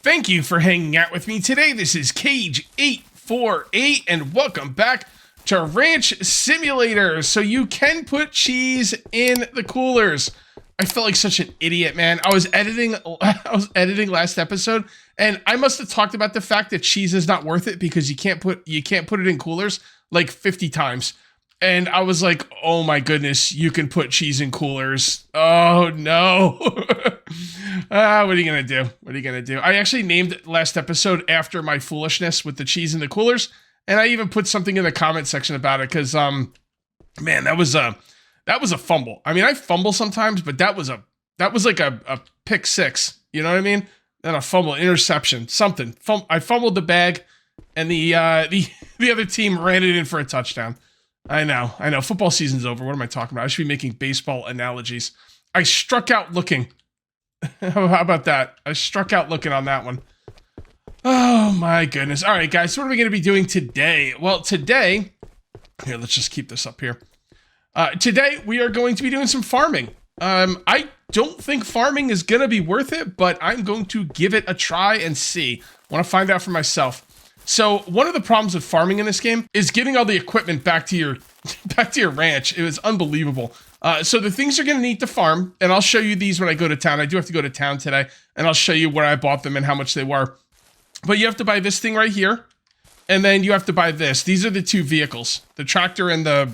Thank you for hanging out with me today. This is Cage848 and welcome back to Ranch Simulator. So you can put cheese in the coolers. I felt like such an idiot, man. I was editing last episode and I must have talked about the fact that cheese is not worth it because you can't put it in coolers like 50 times. And I was like, oh my goodness, you can put cheese in coolers. Oh no. What are you going to do? What are you going to do? I actually named last episode after my foolishness with the cheese in the coolers. And I even put something in the comment section about it because, man, that was a fumble. I mean, I fumble sometimes, but that was like a pick six. You know what I mean? And a fumble, interception, something. I fumbled the bag and the other team ran it in for a touchdown. I know. Football season's over. What am I talking about? I should be making baseball analogies. I struck out looking. How about that? I struck out looking on that one. Oh my goodness. All right, guys. So what are we going to be doing today? Well, today, here, let's just keep this up here. Today, we are going to be doing some farming. I don't think farming is going to be worth it, but I'm going to give it a try and see. I want to find out for myself. So one of the problems with farming in this game is getting all the equipment back to your ranch. It was unbelievable. So the things you're going to need to farm, and I'll show you these when I go to town. I do have to go to town today, and I'll show you where I bought them and how much they were. But you have to buy this thing right here, and then you have to buy this. These are the two vehicles, the tractor and the,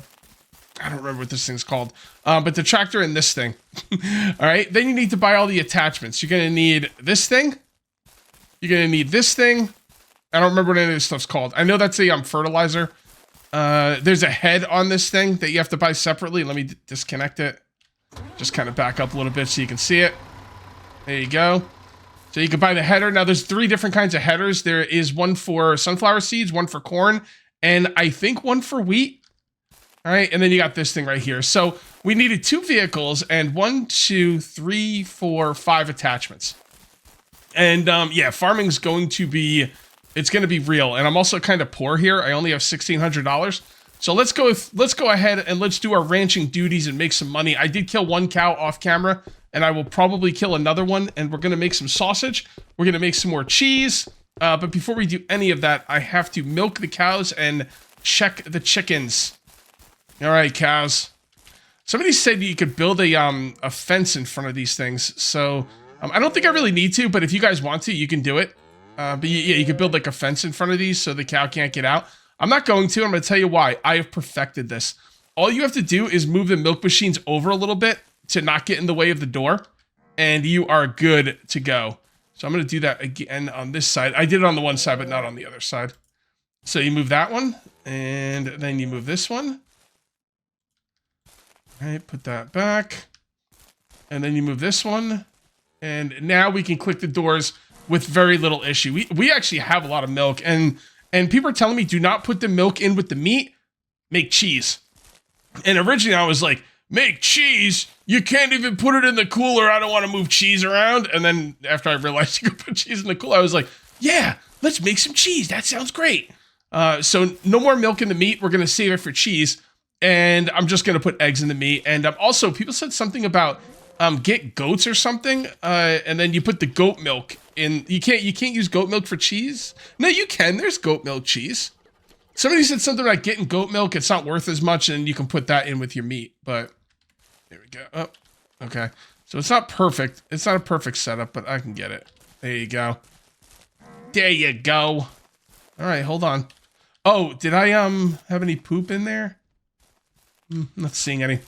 I don't remember what this thing's called, but the tractor and this thing. All right, then you need to buy all the attachments. You're going to need this thing. You're going to need this thing. I don't remember what any of this stuff's called. I know that's a fertilizer. There's a head on this thing that you have to buy separately. Let me disconnect it. Just kind of back up a little bit so you can see it. There you go. So you can buy the header. Now there's 3 different kinds of headers. There is one for sunflower seeds, one for corn, and I think one for wheat. All right, and then you got this thing right here. So we needed 2 vehicles and 1, 2, 3, 4, 5 attachments. And yeah, farming's going to be... It's going to be real. And I'm also kind of poor here. I only have $1,600. So let's go ahead and let's do our ranching duties and make some money. I did kill 1 cow off camera, and I will probably kill another one, and we're going to make some sausage. We're going to make some more cheese. But before we do any of that, I have to milk the cows and check the chickens. All right, cows. Somebody said you could build a fence in front of these things. So I don't think I really need to, but if you guys want to, you can do it. But yeah, you could build like a fence in front of these so the cow can't get out. I'm not going to. I'm going to tell you why. I have perfected this. All you have to do is move the milk machines over a little bit to not get in the way of the door, and you are good to go. So I'm going to do that again on this side. I did it on the one side, but not on the other side. So you move that one, and then you move this one. All right, put that back. And then you move this one. And now we can click the doors with very little issue. We actually have a lot of milk, and people are telling me do not put the milk in with the meat, make cheese. And originally I was like, make cheese? You can't even put it in the cooler. I don't want to move cheese around. And then after I realized you could put cheese in the cooler, I was like, yeah, let's make some cheese. That sounds great. So no more milk in the meat. We're going to save it for cheese. And I'm just going to put eggs in the meat. And also people said something about get goats or something. And then you put the goat milk in. You can't use goat milk for cheese. No, you can. There's goat milk cheese. Somebody said something about getting goat milk. It's not worth as much, and you can put that in with your meat. But there we go. Oh, okay. So it's not perfect. It's not a perfect setup, but I can get it. There you go. There you go. All right, hold on. Oh, did I have any poop in there? Not seeing any.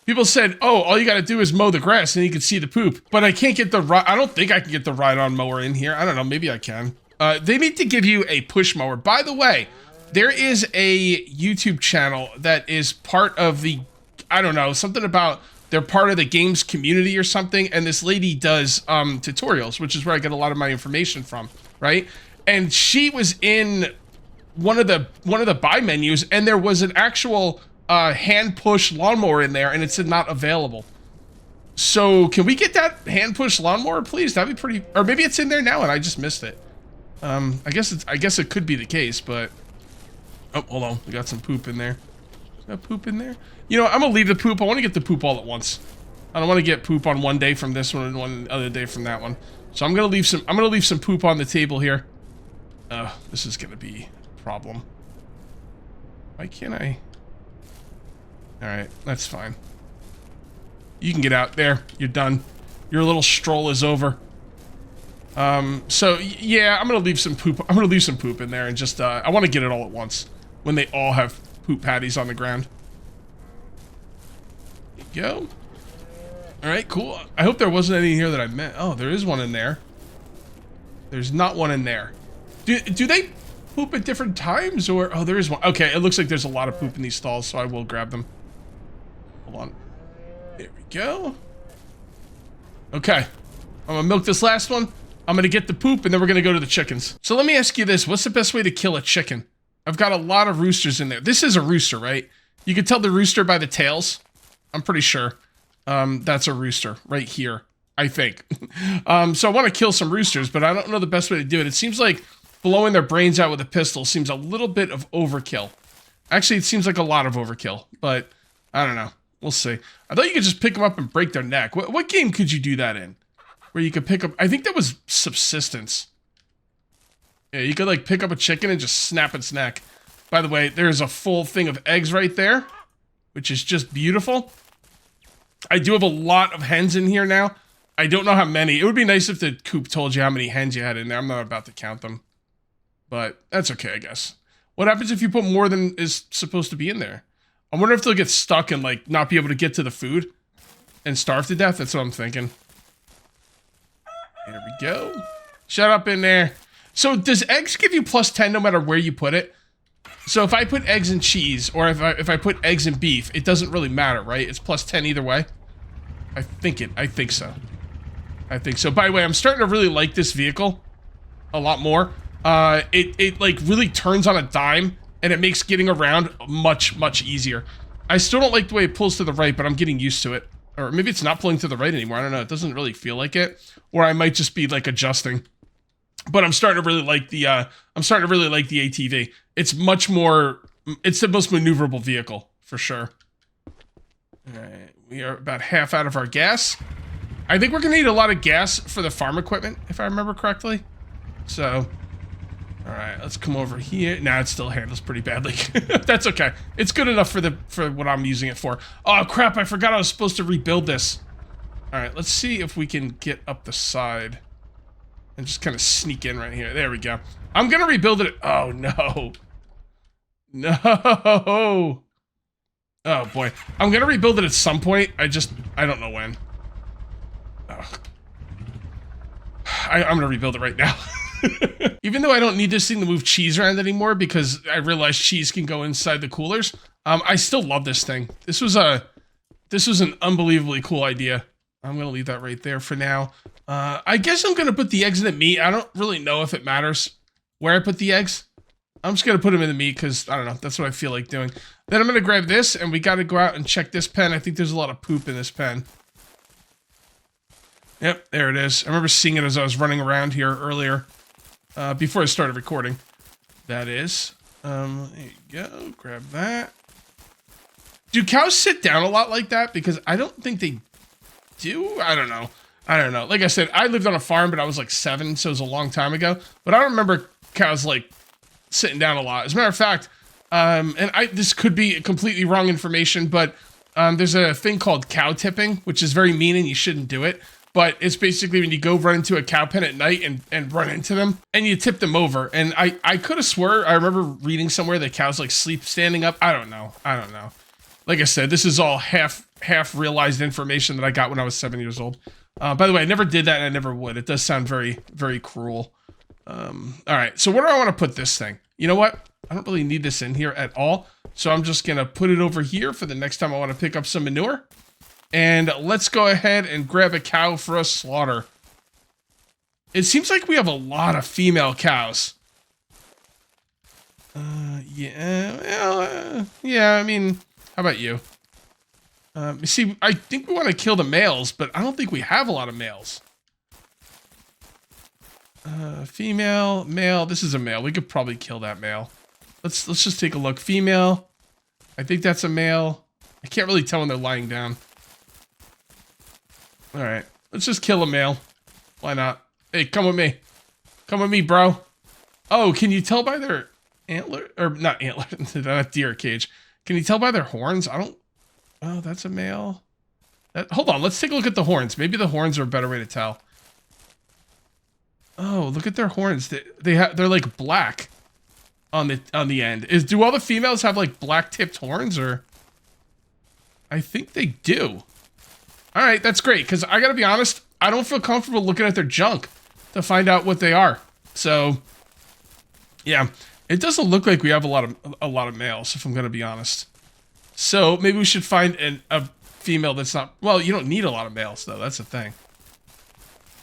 People said, oh, all you got to do is mow the grass and you can see the poop. But I can't get I don't think I can get the ride-on mower in here. I don't know. Maybe I can. They need to give you a push mower. By the way, there is a YouTube channel that is part of the, I don't know, something about they're part of the games community or something. And this lady does tutorials, which is where I get a lot of my information from, right? And she was in one of the buy menus, and there was an actual hand push lawnmower in there, and it said not available. So can we get that hand push lawnmower, please? That'd be pretty. Or maybe it's in there now and I just missed it. I guess it could be the case, but oh, hold on, we got some poop in there. Is that poop in there? You know, I'm gonna leave the poop. I want to get the poop all at once. I don't want to get poop on one day from this one and one other day from that one. So I'm gonna leave some poop on the table here. This is gonna be a problem. Why can't I? Alright, that's fine. You can get out there. You're done. Your little stroll is over. So yeah, I'm gonna leave some poop. I'm gonna leave some poop in there and just I want to get it all at once when they all have poop patties on the ground. There you go. All right, cool. I hope there wasn't any here that I meant. Oh, there is one in there. There's not one in there. Do they poop at different times or? Oh, there is one. Okay, it looks like there's a lot of poop in these stalls, so I will grab them. Hold on. There we go. Okay, I'm gonna milk this last one. I'm gonna get the poop and then we're gonna go to the chickens. So let me ask you this, what's the best way to kill a chicken? I've got a lot of roosters in there. This is a rooster, right? You can tell the rooster by the tails. I'm pretty sure. That's a rooster right here, I think. So I want to kill some roosters, but I don't know the best way to do it. It seems like blowing their brains out with a pistol seems a little bit of overkill. Actually, it seems like a lot of overkill, but I don't know. We'll see. I thought you could just pick them up and break their neck. What game could you do that in? Where you could pick up... I think that was Subsistence. Yeah, you could, like, pick up a chicken and just snap its neck. By the way, there's a full thing of eggs right there, which is just beautiful. I do have a lot of hens in here now. I don't know how many. It would be nice if the coop told you how many hens you had in there. I'm not about to count them. But that's okay, I guess. What happens if you put more than is supposed to be in there? I wonder if they'll get stuck and, like, not be able to get to the food and starve to death. That's what I'm thinking. There we go. Shut up in there. So does eggs give you +10 no matter where you put it? So if I put eggs and cheese, or if I put eggs and beef, it doesn't really matter, right? It's +10 either way. I think so. I think so. By the way, I'm starting to really like this vehicle a lot more. It like really turns on a dime, and it makes getting around much easier. I still don't like the way it pulls to the right, but I'm getting used to it. Or maybe it's not pulling to the right anymore. I don't know. It doesn't really feel like it. Or I might just be like adjusting. But I'm starting to really like the ATV. It's much more, it's the most maneuverable vehicle for sure. All right, we are about half out of our gas. I think we're gonna need a lot of gas for the farm equipment, if I remember correctly. So, all right, let's come over here. Nah, it still handles pretty badly. That's okay. It's good enough for what I'm using it for. Oh crap, I forgot I was supposed to rebuild this. All right, let's see if we can get up the side and just kind of sneak in right here. There we go. I'm gonna rebuild it. Oh no. No. Oh boy. I'm gonna rebuild it at some point. I don't know when. Oh. I'm gonna rebuild it right now. Even though I don't need this thing to move cheese around anymore because I realized cheese can go inside the coolers, I still love this thing. This was an unbelievably cool idea. I'm gonna leave that right there for now. I guess I'm gonna put the eggs in the meat. I don't really know if it matters where I put the eggs. I'm just gonna put them in the meat because I don't know. That's what I feel like doing. Then I'm gonna grab this, and we gotta go out and check this pen. I think there's a lot of poop in this pen. Yep, there it is. I remember seeing it as I was running around here earlier, before I started recording. That is. There you go. Grab that. Do cows sit down a lot like that? Because I don't think they do. I don't know. Like I said, I lived on a farm, but I was like 7, so it was a long time ago. But I don't remember cows like sitting down a lot. As a matter of fact, this could be completely wrong information, but there's a thing called cow tipping, which is very mean and you shouldn't do it. But it's basically when you go run into a cow pen at night and run into them and you tip them over. And I could have swore, I remember reading somewhere that cows like sleep standing up. I don't know. Like I said, this is all half realized information that I got when I was 7 years old. By the way, I never did that and I never would. It does sound very, very cruel. All right, so where do I want to put this thing? You know what? I don't really need this in here at all. So I'm just going to put it over here for the next time I want to pick up some manure. And let's go ahead and grab a cow for a slaughter. It seems like we have a lot of female cows. Yeah, I mean, how about you? See, I think we want to kill the males, but I don't think we have a lot of males. Female, male. This is a male. We could probably kill that male. Let's just take a look. Female. I think that's a male. I can't really tell when they're lying down. All right, let's just kill a male. Why not? Hey, come with me. Come with me, bro. Oh, can you tell by their antler? Or not antler, not deer cage. Can you tell by their horns? I don't... Oh, that's a male. Hold on, let's take a look at the horns. Maybe the horns are a better way to tell. Oh, look at their horns. They're like black on the end. Do all the females have like black tipped horns, or? I think they do. All right, that's great, because I gotta be honest, I don't feel comfortable looking at their junk to find out what they are. So, yeah, it doesn't look like we have a lot of males, if I'm gonna be honest. So maybe we should find a female that's not... Well, you don't need a lot of males, though. That's the thing.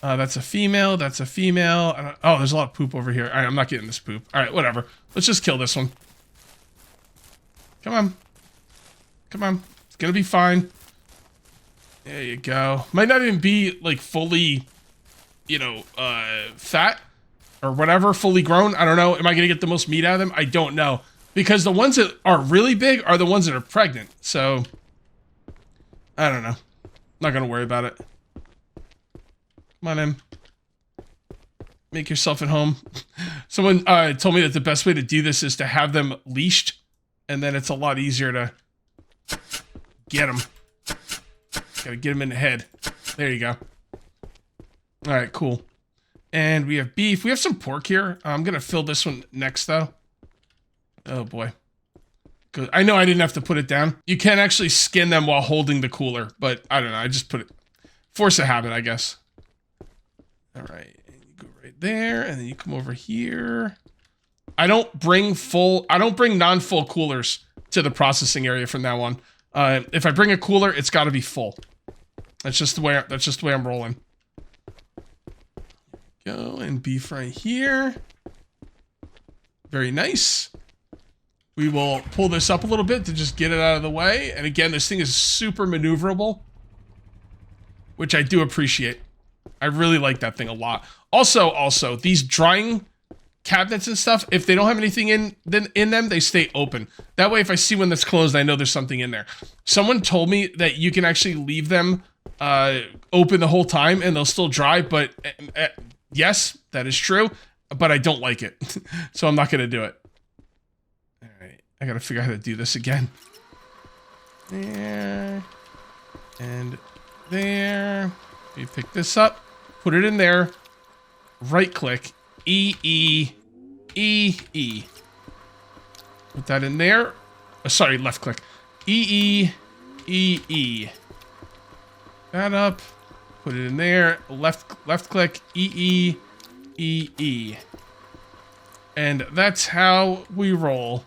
That's a female. That's a female. Oh, there's a lot of poop over here. All right, I'm not getting this poop. All right, whatever. Let's just kill this one. Come on. Come on. It's gonna be fine. There you go. Might not even be, like, fully, you know, fat or whatever, fully grown. I don't know. Am I gonna get the most meat out of them? I don't know. Because the ones that are really big are the ones that are pregnant. So, I don't know. Not gonna worry about it. Come on in. Make yourself at home. Someone told me that the best way to do this is to have them leashed. And then it's a lot easier to get them. Gotta get them in the head. There you go. Alright, cool. And we have beef. We have some pork here. I'm gonna fill this one next, though. Oh, boy. Good. I know I didn't have to put it down. You can actually skin them while holding the cooler, but I don't know. I just put it... Force of habit, I guess. All right. And you go right there, and then you come over here. I don't bring non-full coolers to the processing area from now on. If I bring a cooler, it's got to be full. That's just the way I'm rolling. Go, and beef right here. Very nice. We will pull this up a little bit to just get it out of the way. And again, this thing is super maneuverable, which I do appreciate. I really like that thing a lot. Also, these drying cabinets and stuff, if they don't have anything in them, they stay open. That way, if I see one that's closed, I know there's something in there. Someone told me that you can actually leave them open the whole time and they'll still dry, but yes, that is true, but I don't like it. So I'm not going to do it. All right, I got to figure out how to do this again. There. And there. You pick this up, put it in there, right click, E. Put that in there. Oh, sorry, left click. E. That up, put it in there, left click, E. And that's how we roll.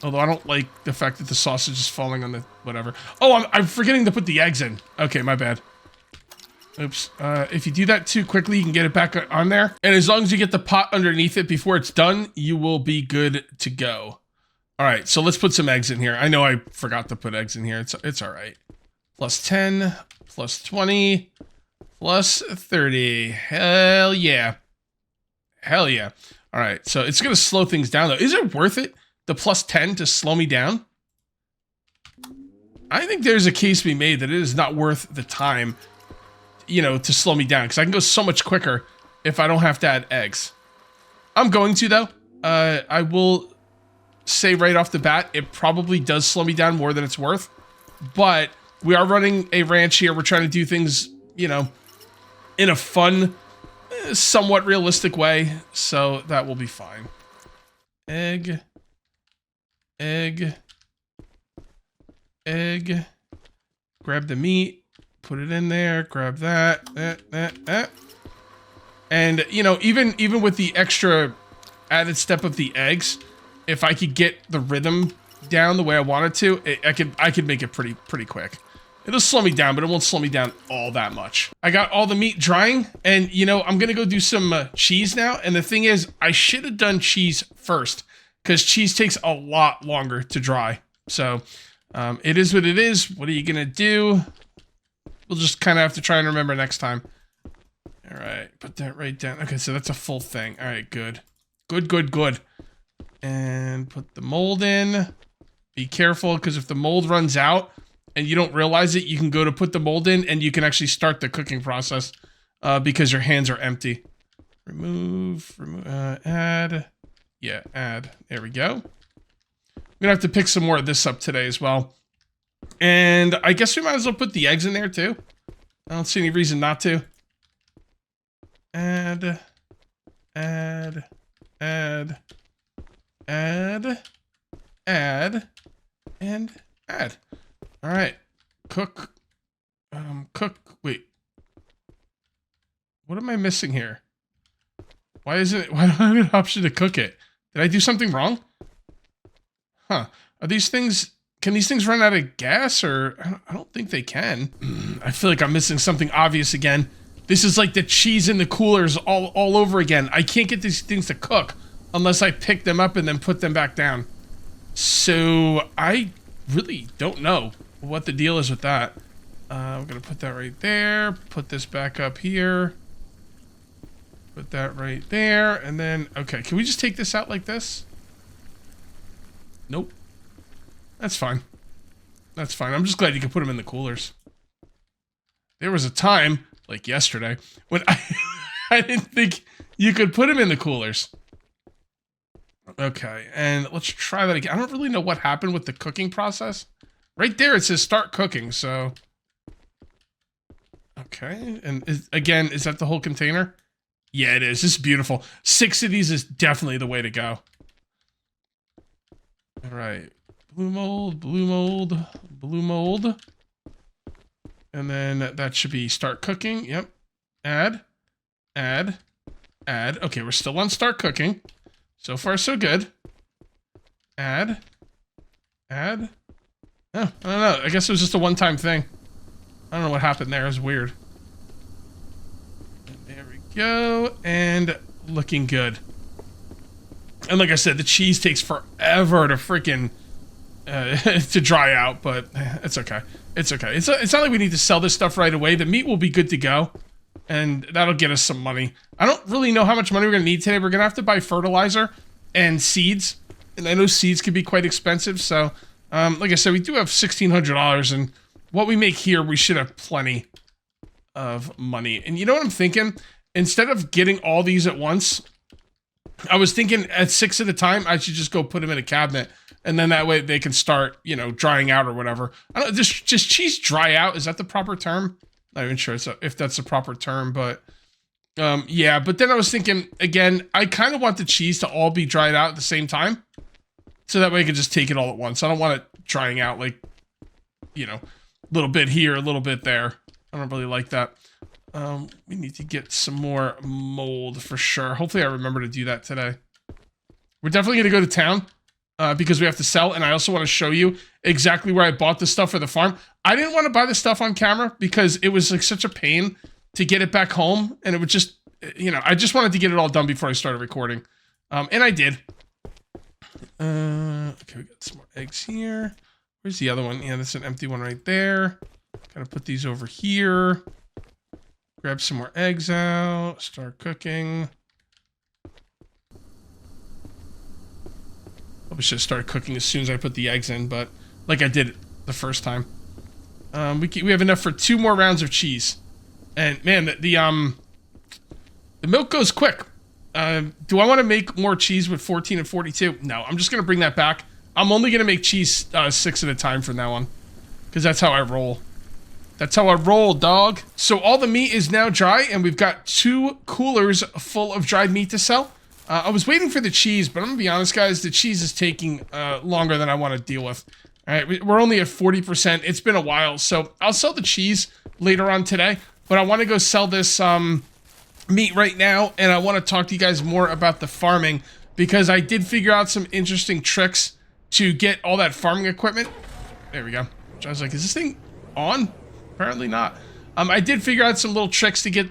Although I don't like the fact that the sausage is falling on the whatever. Oh, I'm forgetting to put the eggs in. Okay, my bad. Oops. If you do that too quickly, you can get it back on there. And as long as you get the pot underneath it before it's done, you will be good to go. All right, so let's put some eggs in here. I know I forgot to put eggs in here. It's all right. Plus 10, plus 20, plus 30. Hell yeah. Hell yeah. All right, so it's going to slow things down, though. Is it worth it, the plus 10, to slow me down? I think there's a case to be made that it is not worth the time, you know, to slow me down, because I can go so much quicker if I don't have to add eggs. I'm going to, though. I will say right off the bat, it probably does slow me down more than it's worth, but we are running a ranch here. We're trying to do things, you know, in a fun, somewhat realistic way, so that will be fine. Egg. Grab the meat, put it in there, grab that. And, you know, even with the extra added step of the eggs, if I could get the rhythm down the way I want it to, I could make it pretty quick. It'll slow me down, but it won't slow me down all that much. I got all the meat drying, and, you know, I'm gonna go do some cheese now. And the thing is, I should have done cheese first, because cheese takes a lot longer to dry. So, it is what it is. What are you gonna do? We'll just kind of have to try and remember next time. All right, put that right down. Okay, so that's a full thing. All right, good. Good. And put the mold in. Be careful, because if the mold runs out, and you don't realize it, you can go to put the mold in and you can actually start the cooking process because your hands are empty. Remove, add. Yeah, add. There we go. I'm gonna have to pick some more of this up today as well. And I guess we might as well put the eggs in there too. I don't see any reason not to. Add, and add. All right, cook, wait. What am I missing here? Why don't I have an option to cook it? Did I do something wrong? Huh, can these things run out of gas, or I don't think they can. I feel like I'm missing something obvious again. This is like the cheese in the coolers all over again. I can't get these things to cook unless I pick them up and then put them back down. So I really don't know what the deal is with that. I'm gonna put that right there. Put this back up here. Put that right there. And then, okay, can we just take this out like this? Nope. That's fine. That's fine. I'm just glad you can put them in the coolers. There was a time, like yesterday, when I didn't think you could put them in the coolers. Okay, and let's try that again. I don't really know what happened with the cooking process. Right there, it says start cooking, so... Okay, and again, is that the whole container? Yeah, it is. This is beautiful. 6 of these is definitely the way to go. All right. Blue mold, blue mold, blue mold. And then that should be start cooking. Yep. Add. Okay, we're still on start cooking. So far, so good. Add. Oh, I don't know. I guess it was just a one-time thing. I don't know what happened there. It was weird. And there we go. And looking good. And like I said, the cheese takes forever to freaking... to dry out, but it's okay. It's okay. It's not like we need to sell this stuff right away. The meat will be good to go, and that'll get us some money. I don't really know how much money we're going to need today. We're going to have to buy fertilizer and seeds, and I know seeds can be quite expensive, so like I said, we do have $1,600, and what we make here, we should have plenty of money. And you know what I'm thinking? Instead of getting all these at once, I was thinking at 6 at a time, I should just go put them in a cabinet. And then that way they can start, you know, drying out or whatever. I don't, just cheese dry out. Is that the proper term? Not even sure if that's the proper term, but yeah. But then I was thinking, again, I kind of want the cheese to all be dried out at the same time. So that way I can just take it all at once. I don't want it drying out like, you know, a little bit here, a little bit there. I don't really like that. We need to get some more mold for sure. Hopefully I remember to do that today. We're definitely going to go to town. Because we have to sell, and I also want to show you exactly where I bought the stuff for the farm. I didn't want to buy the stuff on camera because it was like such a pain to get it back home, and it would just, you know, I just wanted to get it all done before I started recording. And I did. Okay, we got some more eggs here. Where's the other one? Yeah, that's an empty one right there. Gotta put these over here. Grab some more eggs out. Start cooking. I should have started cooking as soon as I put the eggs in, but like I did the first time. We have enough for 2 more rounds of cheese. And man, the milk goes quick. Do I want to make more cheese with 14 and 42? No, I'm just going to bring that back. I'm only going to make cheese 6 at a time from now on. Because that's how I roll. That's how I roll, dog. So all the meat is now dry, and we've got 2 coolers full of dried meat to sell. I was waiting for the cheese, but I'm going to be honest, guys, the cheese is taking longer than I want to deal with. All right, we're only at 40%. It's been a while, so I'll sell the cheese later on today, but I want to go sell this meat right now, and I want to talk to you guys more about the farming, because I did figure out some interesting tricks to get all that farming equipment. There we go. I was like, is this thing on? Apparently not. I did figure out some little tricks to get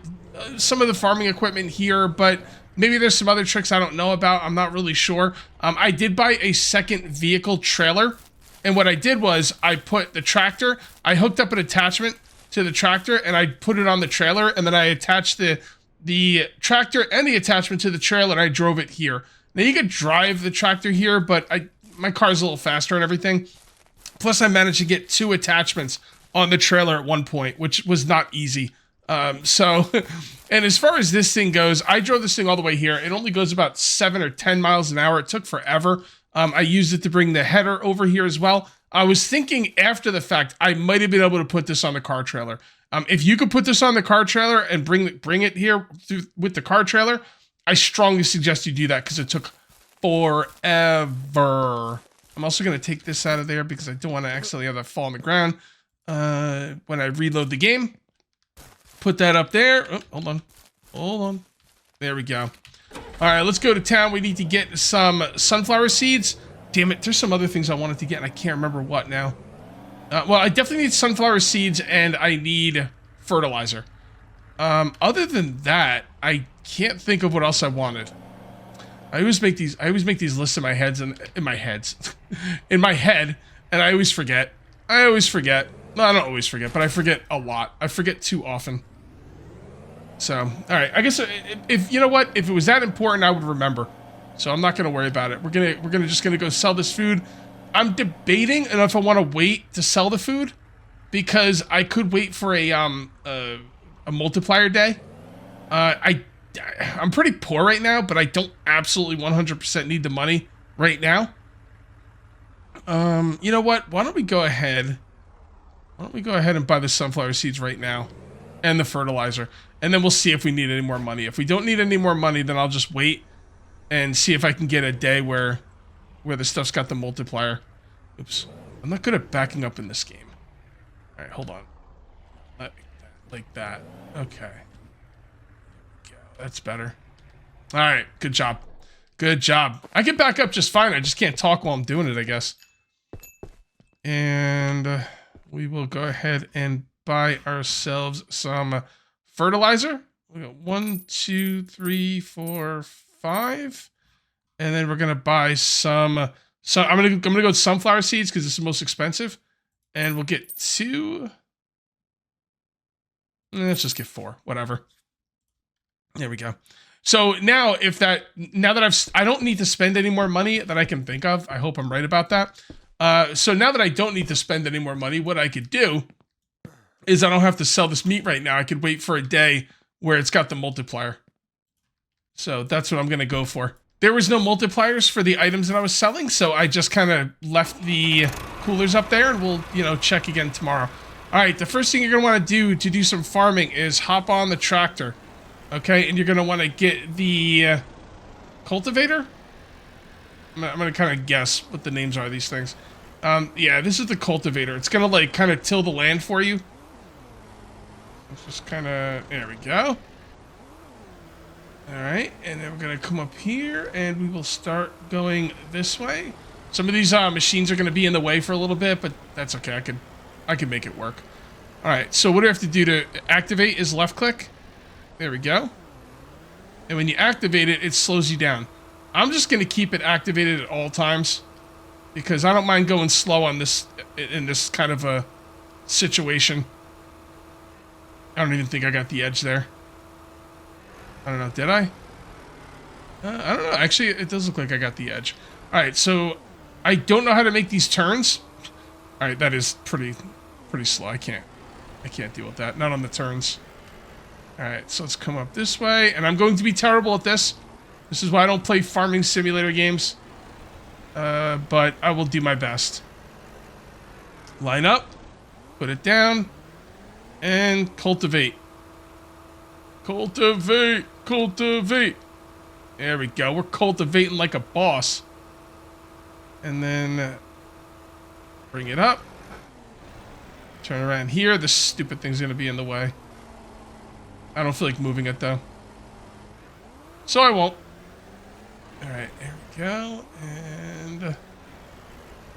some of the farming equipment here, but maybe there's some other tricks I don't know about. I'm not really sure. I did buy a second vehicle trailer. And what I did was I put the tractor, I hooked up an attachment to the tractor and I put it on the trailer. And then I attached the tractor and the attachment to the trailer and I drove it here. Now you could drive the tractor here, but my car's a little faster and everything. Plus, I managed to get 2 attachments on the trailer at one point, which was not easy. So, and as far as this thing goes, I drove this thing all the way here. It only goes about 7 or 10 miles an hour. It took forever. I used it to bring the header over here as well. I was thinking after the fact, I might have been able to put this on the car trailer. If you could put this on the car trailer and bring it here with the car trailer, I strongly suggest you do that because it took forever. I'm also going to take this out of there because I don't want to accidentally have that fall on the ground when I reload the game. Put that up there. Oh, hold on. There we go. All right, let's go to town. We need to get some sunflower seeds. Damn it, there's some other things I wanted to get, and I can't remember what now. Well, I definitely need sunflower seeds, and I need fertilizer. Other than that, I can't think of what else I wanted. I always make these lists in my head, and I always forget. No, I don't always forget, but I forget a lot. I forget too often. So, all right. I guess if you know what, if it was that important, I would remember. So I'm not gonna worry about it. We're just gonna go sell this food. I'm debating if I want to wait to sell the food because I could wait for a multiplier day. I'm pretty poor right now, but I don't absolutely 100% need the money right now. You know what? Why don't we go ahead and buy the sunflower seeds right now and the fertilizer, and then we'll see if we need any more money. If we don't need any more money, then I'll just wait and see if I can get a day where the stuff's got the multiplier. Oops. I'm not good at backing up in this game. All right, hold on. Like that. Okay. That's better. All right, good job. Good job. I can back up just fine. I just can't talk while I'm doing it, I guess. And we will go ahead and buy ourselves some fertilizer. We got 1, 2, 3, 4, 5. And then we're gonna buy some. So I'm gonna go with sunflower seeds because it's the most expensive, and we'll get 2. Let's just get 4. Whatever. There we go. So now, I don't need to spend any more money that I can think of. I hope I'm right about that. So now that I don't need to spend any more money, what I could do is I don't have to sell this meat right now. I could wait for a day where it's got the multiplier. So that's what I'm gonna go for. There was no multipliers for the items that I was selling, so I just kind of left the coolers up there, and we'll, check again tomorrow. All right, the first thing you're gonna want to do some farming is hop on the tractor, okay? And you're gonna want to get the cultivator. I'm gonna kind of guess what the names are of these things. Yeah, this is the cultivator. It's gonna like kind of till the land for you. Let's just kind of, there we go. All right, and then we're gonna come up here and we will start going this way. Some of these machines are gonna be in the way for a little bit, but that's okay. I can make it work. All right, so what do I have to do to activate is left click. There we go. And when you activate it, it slows you down. I'm just gonna keep it activated at all times because I don't mind going slow on this in this kind of a situation. I don't even think I got the edge there. I don't know, did I? I don't know, actually, it does look like I got the edge. Alright, so, I don't know how to make these turns. Alright, that is pretty slow, I can't deal with that, not on the turns. Alright, so let's come up this way, and I'm going to be terrible at this. This is why I don't play farming simulator games. But I will do my best. Line up, put it down, and cultivate. Cultivate! Cultivate! There we go. We're cultivating like a boss. And then bring it up. Turn around here. This stupid thing's going to be in the way. I don't feel like moving it, though. So I won't. Alright, there we go. And...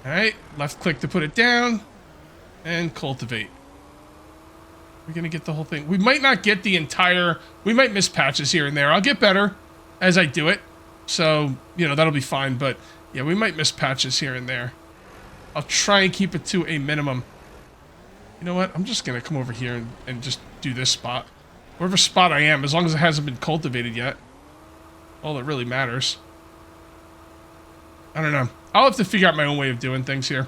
Alright, left click to put it down. And cultivate. We're going to get the whole thing. We might not get the entire... We might miss patches here and there. I'll get better as I do it. So, that'll be fine. But, yeah, we might miss patches here and there. I'll try and keep it to a minimum. You know what? I'm just going to come over here and just do this spot. Wherever spot I am, as long as it hasn't been cultivated yet. All that really matters. I don't know. I'll have to figure out my own way of doing things here.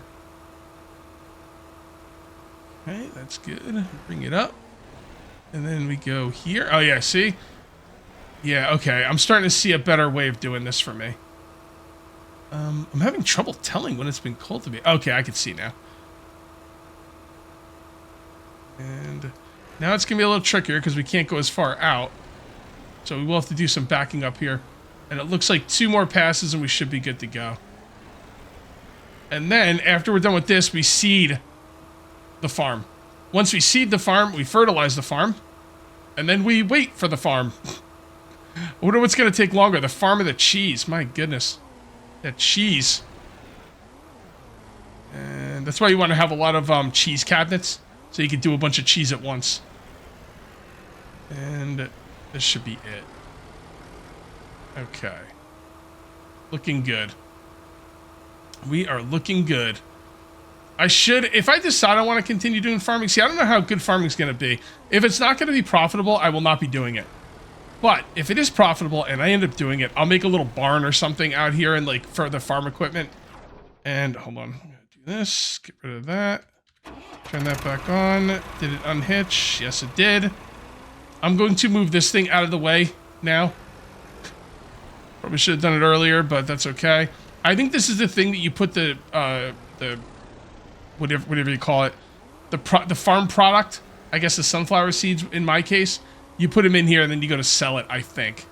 Okay, that's good. Bring it up. And then we go here. Oh, yeah, see? Yeah, okay. I'm starting to see a better way of doing this for me. I'm having trouble telling when it's been cultivated. Okay, I can see now. And now it's going to be a little trickier because we can't go as far out. So we will have to do some backing up here. And it looks like 2 more passes and we should be good to go. And then, after we're done with this, we seed the farm. Once we seed the farm, we fertilize the farm. And then we wait for the farm. I wonder what's going to take longer, the farm or the cheese. My goodness. That cheese. And that's why you want to have a lot of cheese cabinets. So you can do a bunch of cheese at once. And this should be it. Okay. Looking good. We are looking good. I should, if I decide I want to continue doing farming, see, I don't know how good farming is going to be. If it's not going to be profitable, I will not be doing it. But if it is profitable and I end up doing it, I'll make a little barn or something out here and like for the farm equipment. And hold on, I'm going to do this, get rid of that. Turn that back on. Did it unhitch? Yes, it did. I'm going to move this thing out of the way now. Probably should have done it earlier, but that's okay. I think this is the thing that you put the whatever you call it, the farm product. I guess the sunflower seeds in my case. You put them in here and then you go to sell it. I think.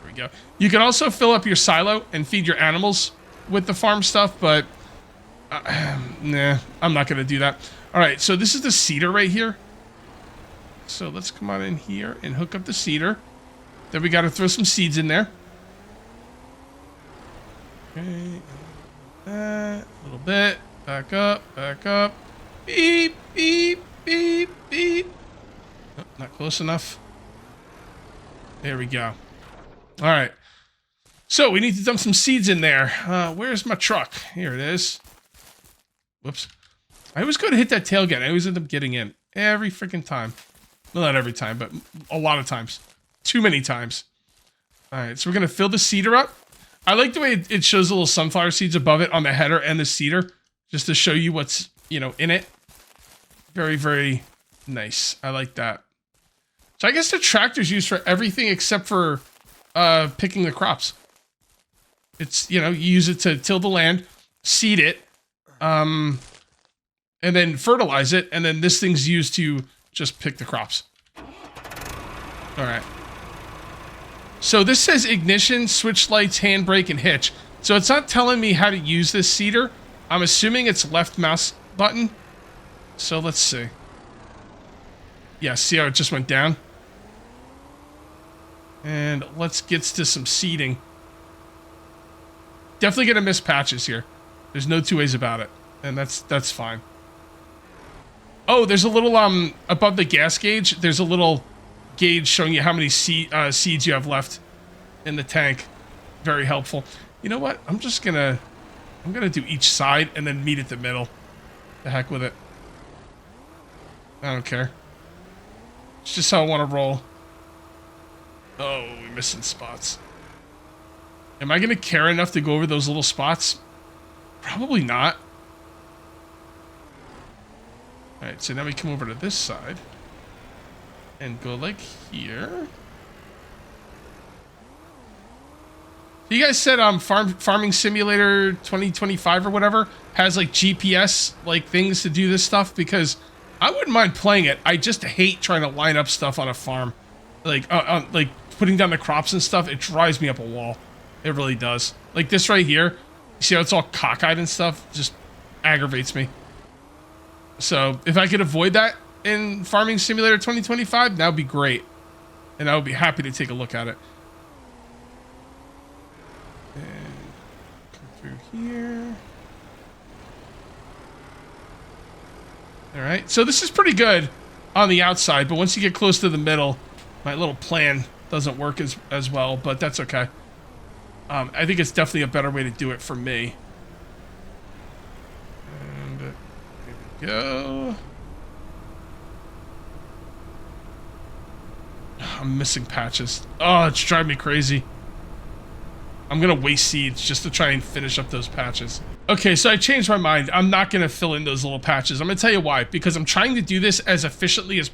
There we go. You can also fill up your silo and feed your animals with the farm stuff, but nah, I'm not gonna do that. All right, so this is the seeder right here. So let's come on in here and hook up the seeder. Then we got to throw some seeds in there. Okay, a little bit. Back up, back up. Beep, beep, beep, beep. Oh, not close enough. There we go. All right. So we need to dump some seeds in there. Where's my truck? Here it is. Whoops. I always go to hit that tailgate. I always end up getting in. Every freaking time. Well, not every time, but a lot of times. Too many times. All right, so we're going to fill the seeder up. I like the way it shows the little sunflower seeds above it on the header and the seeder, just to show you what's, you know, in it. Very, very nice. I like that. So I guess the tractor's used for everything except for picking the crops. It's, you know, you use it to till the land, seed it, and then fertilize it, and then this thing's used to just pick the crops. All right. So this says ignition, switch lights, handbrake, and hitch. So it's not telling me how to use this seeder. I'm assuming it's left mouse button. So let's see. Yeah, see how it just went down? And let's get to some seeding. Definitely gonna miss patches here. There's no two ways about it. And that's fine. Oh, there's a little, above the gas gauge, there's a little gauge showing you how many seeds you have left in the tank. Very helpful. You know what? I'm gonna do each side and then meet at the middle. The heck with it. I don't care. It's just how I want to roll. Oh, we're missing spots. Am I gonna care enough to go over those little spots? Probably not. Alright, so now we come over to this side. And go like here. You guys said Farming Simulator 2025 or whatever has like GPS like things to do this stuff, because I wouldn't mind playing it. I just hate trying to line up stuff on a farm. Like putting down the crops and stuff, it drives me up a wall. It really does. Like this right here, you see how it's all cockeyed and stuff? Just aggravates me. So if I could avoid that in Farming Simulator 2025, that would be great. And I would be happy to take a look at it. And come through here. Alright, so this is pretty good on the outside, but once you get close to the middle, my little plan doesn't work as well, but that's okay. I think it's definitely a better way to do it for me. And here we go. I'm missing patches. Oh, it's driving me crazy. I'm gonna waste seeds just to try and finish up those patches. Okay, so I changed my mind. I'm not going to fill in those little patches. I'm going to tell you why. Because I'm trying to do this as efficiently as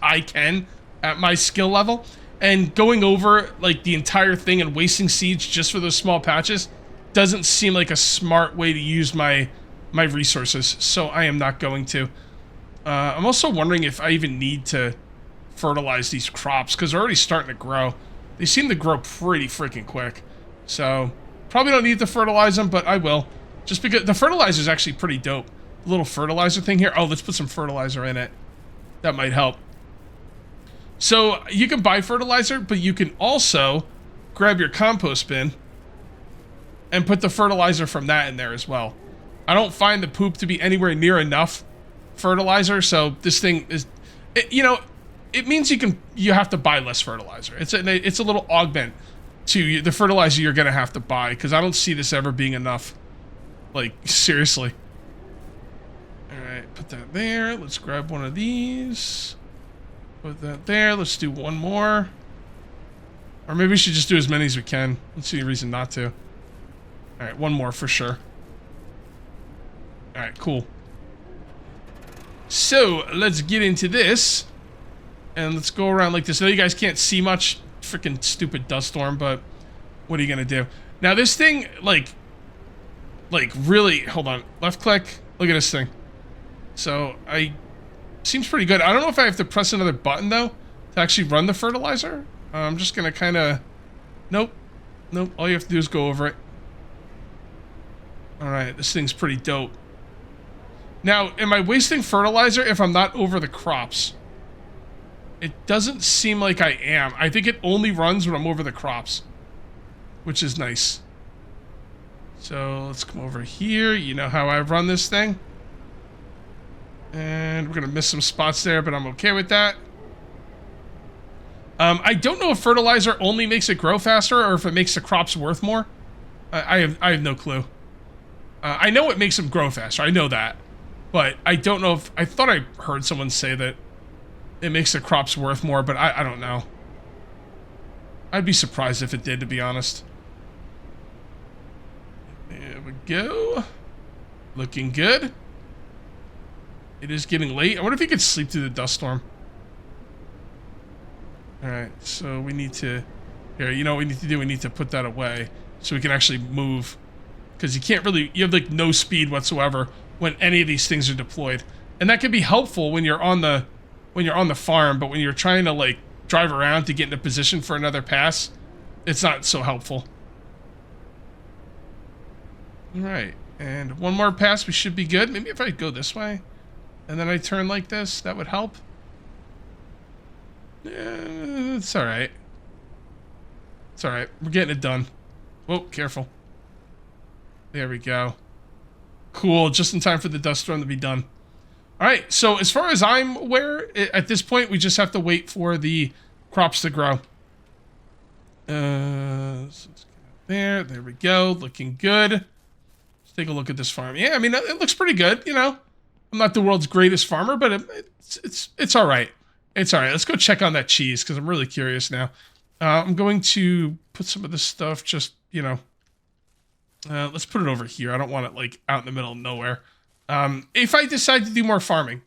I can at my skill level. And going over, like, the entire thing and wasting seeds just for those small patches doesn't seem like a smart way to use my resources. So I am not going to. I'm also wondering if I even need to fertilize these crops, because they're already starting to grow. They seem to grow pretty freaking quick. So, probably don't need to fertilize them, but I will. Just because the fertilizer is actually pretty dope. The little fertilizer thing here. Oh, let's put some fertilizer in it. That might help. So, you can buy fertilizer, but you can also grab your compost bin and put the fertilizer from that in there as well. I don't find the poop to be anywhere near enough fertilizer, so this thing is, you know, it means you have to buy less fertilizer. It's a little augment to the fertilizer you're gonna have to buy, because I don't see this ever being enough. Like, seriously. Alright, put that there. Let's grab one of these. Put that there. Let's do one more. Or maybe we should just do as many as we can. Let's see a reason not to. Alright, one more for sure. Alright, cool. So, let's get into this. And let's go around like this. I know you guys can't see much. Freaking stupid dust storm, but what are you gonna do? Now, this thing, like really, hold on. Left click. Look at this thing. So, seems pretty good. I don't know if I have to press another button, though, to actually run the fertilizer. I'm just gonna kind of... Nope. Nope. All you have to do is go over it. Alright, this thing's pretty dope. Now, am I wasting fertilizer if I'm not over the crops? It doesn't seem like I am. I think it only runs when I'm over the crops, which is nice. So let's come over here. You know how I run this thing. And we're going to miss some spots there, but I'm okay with that. I don't know if fertilizer only makes it grow faster or if it makes the crops worth more. I have no clue. I know it makes them grow faster. I know that. But I don't know if... I thought I heard someone say that it makes the crops worth more, but I don't know. I'd be surprised if it did, to be honest. There we go. Looking good. It is getting late. I wonder if you could sleep through the dust storm. Alright, so we need to... Here, you know what we need to do? We need to put that away so we can actually move. Because you can't really... You have, like, no speed whatsoever when any of these things are deployed. And that can be helpful when you're on the farm, but when you're trying to, like, drive around to get into position for another pass, it's not so helpful. Alright, and one more pass, we should be good. Maybe if I go this way, and then I turn like this, that would help. Yeah, it's alright. It's alright, we're getting it done. Whoa, careful. There we go. Cool, just in time for the dust storm to be done. Alright, so as far as I'm aware, at this point, we just have to wait for the crops to grow. So let's get there we go, looking good. Let's take a look at this farm. Yeah, I mean, it looks pretty good, you know. I'm not the world's greatest farmer, but it's alright. It's alright, let's go check on that cheese, because I'm really curious now. I'm going to put some of this stuff just, you know... let's put it over here. I don't want it, like, out in the middle of nowhere. If I decide to do more farming,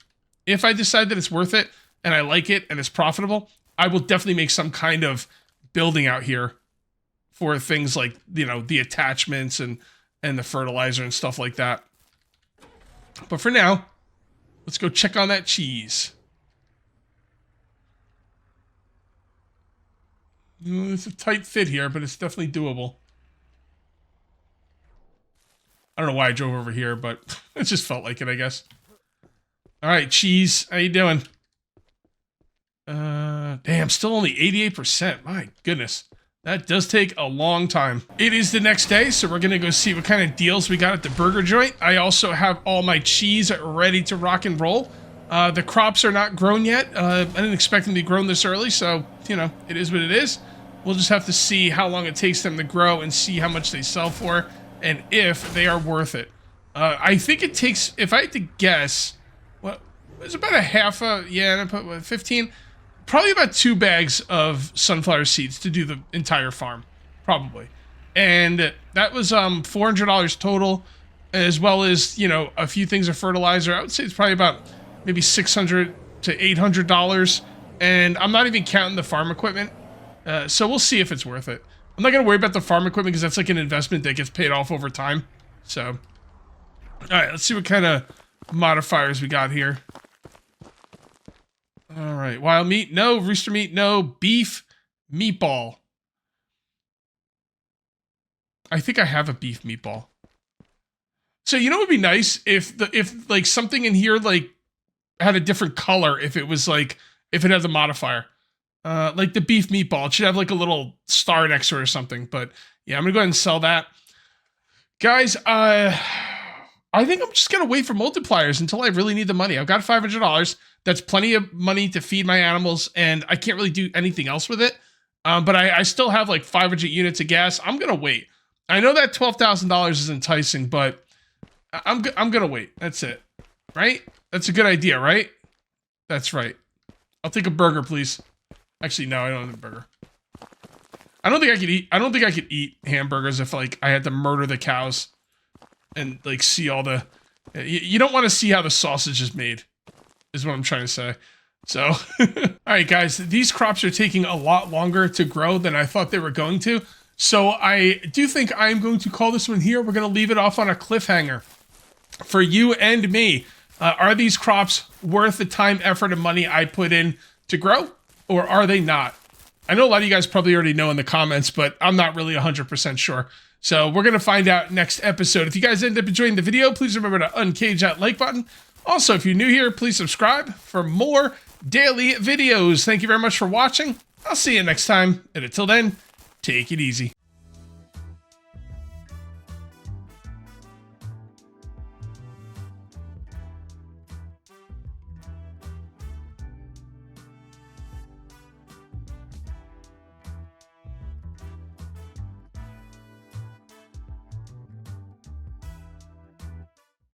if I decide that it's worth it, and I like it, and it's profitable, I will definitely make some kind of building out here for things like, you know, the attachments and the fertilizer and stuff like that. But for now, let's go check on that cheese. It's a tight fit here, but it's definitely doable. I don't know why I drove over here, but it just felt like it, I guess. Alright, cheese. How you doing? Damn, still only 88%. My goodness. That does take a long time. It is the next day, so we're going to go see what kind of deals we got at the burger joint. I also have all my cheese ready to rock and roll. The crops are not grown yet. I didn't expect them to be grown this early, so, you know, it is what it is. We'll just have to see how long it takes them to grow and see how much they sell for and if they are worth it. I think it takes, if I had to guess, what, it's about a half a, yeah, 15, probably about 2 bags of sunflower seeds to do the entire farm, probably. And that was $400 total. as well as, you know, a few things of fertilizer. I would say it's probably about maybe $600 to $800. And I'm not even counting the farm equipment. So we'll see if it's worth it. I'm not going to worry about the farm equipment because that's like an investment that gets paid off over time. So, all right, let's see what kind of modifiers we got here. All right, wild meat, no. Rooster meat, no. Beef, meatball. I think I have a beef meatball. So you know what would be nice if like something in here like had a different color if it was like if it had the modifier. Like the beef meatball. It should have like a little star next to it or something. But yeah, I'm gonna go ahead and sell that. Guys, I think I'm just gonna wait for multipliers until I really need the money. I've got $500. That's plenty of money to feed my animals, and I can't really do anything else with it. But I still have like 500 units of gas. I'm gonna wait. I know that $12,000 is enticing, but I'm gonna wait. That's it, right? That's a good idea, right? That's right. I'll take a burger, please. Actually, no, I don't have a burger. I don't think I could eat. I don't think I could eat hamburgers if like I had to murder the cows and like see all the. You don't want to see how the sausage is made, is what I'm trying to say. So, all right, guys, these crops are taking a lot longer to grow than I thought they were going to. So I do think I'm going to call this one here. We're going to leave it off on a cliffhanger for you and me. Are these crops worth the time, effort, and money I put in to grow, or are they not? I know a lot of you guys probably already know in the comments, but I'm not really 100% sure. So we're going to find out next episode. If you guys end up enjoying the video, please remember to uncage that like button. Also, if you're new here, please subscribe for more daily videos. Thank you very much for watching. I'll see you next time. And until then, take it easy.